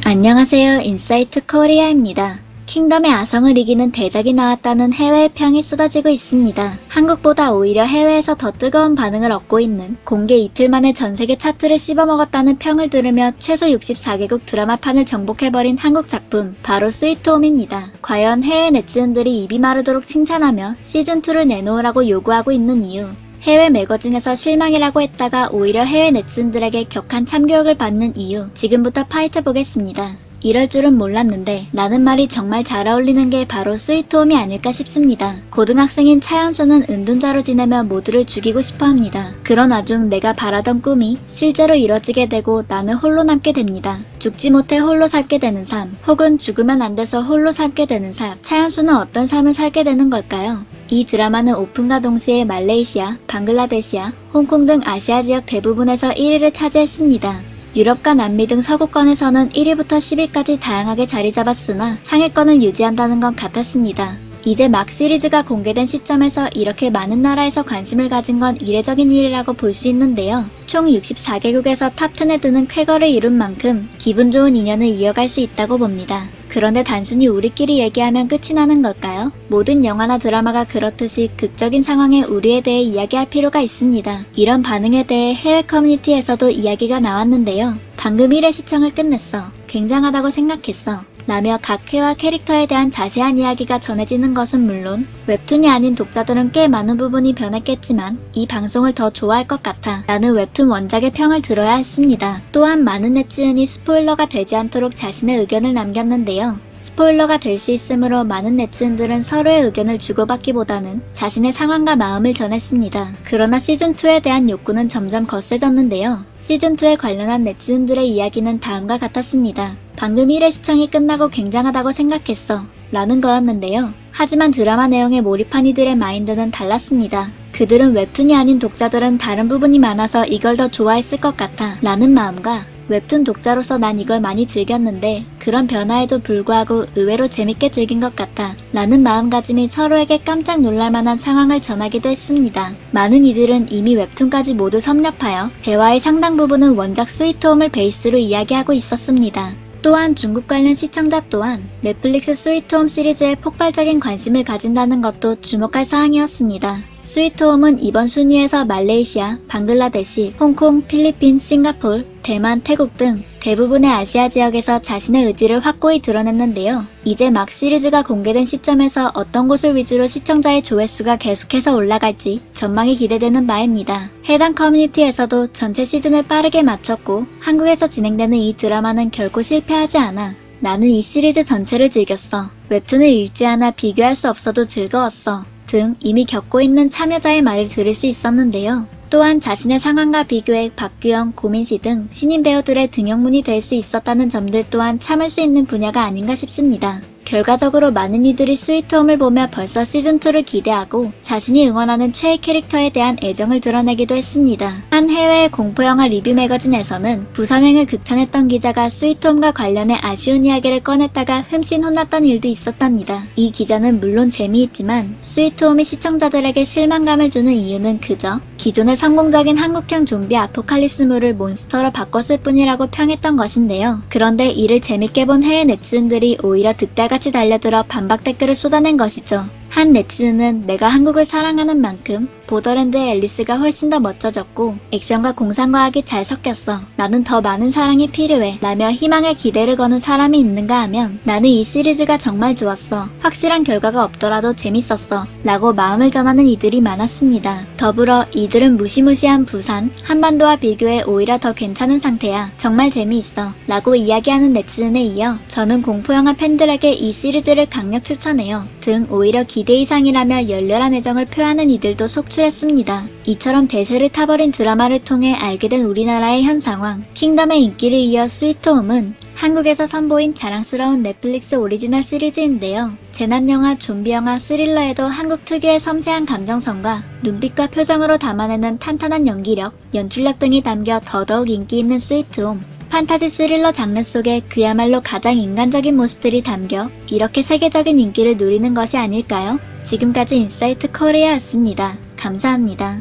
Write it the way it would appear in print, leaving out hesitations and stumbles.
안녕하세요. 인사이트 코리아입니다. 킹덤의 아성을 이기는 대작이 나왔다는 해외의 평이 쏟아지고 있습니다. 한국보다 오히려 해외에서 더 뜨거운 반응을 얻고 있는, 공개 이틀 만에 전세계 차트를 씹어먹었다는 평을 들으며 최소 64개국 드라마판을 정복해버린 한국 작품, 바로 스위트홈입니다. 과연 해외 네티즌들이 입이 마르도록 칭찬하며 시즌2를 내놓으라고 요구하고 있는 이유, 해외 매거진에서 실망이라고 했다가 오히려 해외 네티즌들에게 격한 참교육을 받는 이유, 지금부터 파헤쳐 보겠습니다. 이럴 줄은 몰랐는데 라는 말이 정말 잘 어울리는 게 바로 스위트홈이 아닐까 싶습니다. 고등학생인 차연수는 은둔자로 지내며 모두를 죽이고 싶어 합니다. 그런 와중 내가 바라던 꿈이 실제로 이뤄지게 되고 나는 홀로 남게 됩니다. 죽지 못해 홀로 살게 되는 삶, 혹은 죽으면 안 돼서 홀로 살게 되는 삶, 차연수는 어떤 삶을 살게 되는 걸까요? 이 드라마는 오픈과 동시에 말레이시아, 방글라데시아, 홍콩 등 아시아 지역 대부분에서 1위를 차지했습니다. 유럽과 남미 등 서구권에서는 1위부터 10위까지 다양하게 자리 잡았으나 상위권을 유지한다는 건 같았습니다. 이제 막 시리즈가 공개된 시점에서 이렇게 많은 나라에서 관심을 가진 건 이례적인 일이라고 볼 수 있는데요. 총 64개국에서 탑10에 드는 쾌거를 이룬 만큼 기분 좋은 인연을 이어갈 수 있다고 봅니다. 그런데 단순히 우리끼리 얘기하면 끝이 나는 걸까요? 모든 영화나 드라마가 그렇듯이 극적인 상황에 우리에 대해 이야기할 필요가 있습니다. 이런 반응에 대해 해외 커뮤니티에서도 이야기가 나왔는데요. 방금 1회 시청을 끝냈어. 굉장하다고 생각했어. 라며 각 회와 캐릭터에 대한 자세한 이야기가 전해지는 것은 물론 웹툰이 아닌 독자들은 꽤 많은 부분이 변했겠지만 이 방송을 더 좋아할 것 같아 라는 웹툰 원작의 평을 들어야 했습니다. 또한 많은 네티즌이 스포일러가 되지 않도록 자신의 의견을 남겼는데요. 스포일러가 될 수 있으므로 많은 네티즌들은 서로의 의견을 주고받기보다는 자신의 상황과 마음을 전했습니다. 그러나 시즌2에 대한 욕구는 점점 거세졌는데요. 시즌2에 관련한 네티즌들의 이야기는 다음과 같았습니다. 방금 1회 시청이 끝나고 굉장하다고 생각했어 라는 거였는데요. 하지만 드라마 내용에 몰입한 이들의 마인드는 달랐습니다. 그들은 웹툰이 아닌 독자들은 다른 부분이 많아서 이걸 더 좋아했을 것 같아 라는 마음과 웹툰 독자로서 난 이걸 많이 즐겼는데 그런 변화에도 불구하고 의외로 재밌게 즐긴 것 같아 라는 마음가짐이 서로에게 깜짝 놀랄만한 상황을 전하기도 했습니다. 많은 이들은 이미 웹툰까지 모두 섭렵하여 대화의 상당 부분은 원작 스위트홈을 베이스로 이야기하고 있었습니다. 또한 중국 관련 시청자 또한 넷플릭스 스위트홈 시리즈에 폭발적인 관심을 가진다는 것도 주목할 사항이었습니다. 스위트홈은 이번 순위에서 말레이시아, 방글라데시, 홍콩, 필리핀, 싱가포르, 대만, 태국 등 대부분의 아시아 지역에서 자신의 의지를 확고히 드러냈는데요. 이제 막 시리즈가 공개된 시점에서 어떤 곳을 위주로 시청자의 조회수가 계속해서 올라갈지 전망이 기대되는 바입니다. 해당 커뮤니티에서도 전체 시즌을 빠르게 마쳤고 한국에서 진행되는 이 드라마는 결코 실패하지 않아 나는 이 시리즈 전체를 즐겼어. 웹툰을 읽지 않아 비교할 수 없어도 즐거웠어. 등 이미 겪고 있는 참여자의 말을 들을 수 있었는데요. 또한 자신의 상황과 비교해 박규영, 고민씨 등 신인 배우들의 등용문이 될 수 있었다는 점들 또한 참을 수 있는 분야가 아닌가 싶습니다. 결과적으로 많은 이들이 스위트홈을 보며 벌써 시즌2를 기대하고 자신이 응원하는 최애 캐릭터에 대한 애정을 드러내기도 했습니다. 한 해외의 공포영화 리뷰 매거진에서는 부산행을 극찬했던 기자가 스위트홈과 관련해 아쉬운 이야기를 꺼냈다가 흠씬 혼났던 일도 있었답니다. 이 기자는 물론 재미있지만 스위트홈이 시청자들에게 실망감을 주는 이유는 그저 기존의 성공적인 한국형 좀비 아포칼립스물을 몬스터로 바꿨을 뿐이라고 평했던 것인데요. 그런데 이를 재밌게 본 해외 네티즌들이 오히려 득달같이 달려들어 반박 댓글을 쏟아낸 것이죠. 한 네티즌은 내가 한국을 사랑하는 만큼 보더랜드의 앨리스가 훨씬 더 멋져졌고 액션과 공상과학이 잘 섞였어. 나는 더 많은 사랑이 필요해. 라며 희망의 기대를 거는 사람이 있는가 하면 나는 이 시리즈가 정말 좋았어. 확실한 결과가 없더라도 재밌었어. 라고 마음을 전하는 이들이 많았습니다. 더불어 이들은 무시무시한 부산, 한반도와 비교해 오히려 더 괜찮은 상태야. 정말 재미있어. 라고 이야기하는 네티즌에 이어 저는 공포영화 팬들에게 이 시리즈를 강력 추천해요. 등 오히려 기대 이상이라며 열렬한 애정을 표하는 이들도 속출했습니다. 이처럼 대세를 타버린 드라마를 통해 알게 된 우리나라의 현 상황, 킹덤의 인기를 이어 스위트홈은 한국에서 선보인 자랑스러운 넷플릭스 오리지널 시리즈인데요. 재난영화, 좀비영화, 스릴러에도 한국 특유의 섬세한 감정선과 눈빛과 표정으로 담아내는 탄탄한 연기력, 연출력 등이 담겨 더더욱 인기 있는 스위트홈. 판타지 스릴러 장르 속에 그야말로 가장 인간적인 모습들이 담겨 이렇게 세계적인 인기를 누리는 것이 아닐까요? 지금까지 인사이트 코리아였습니다. 감사합니다.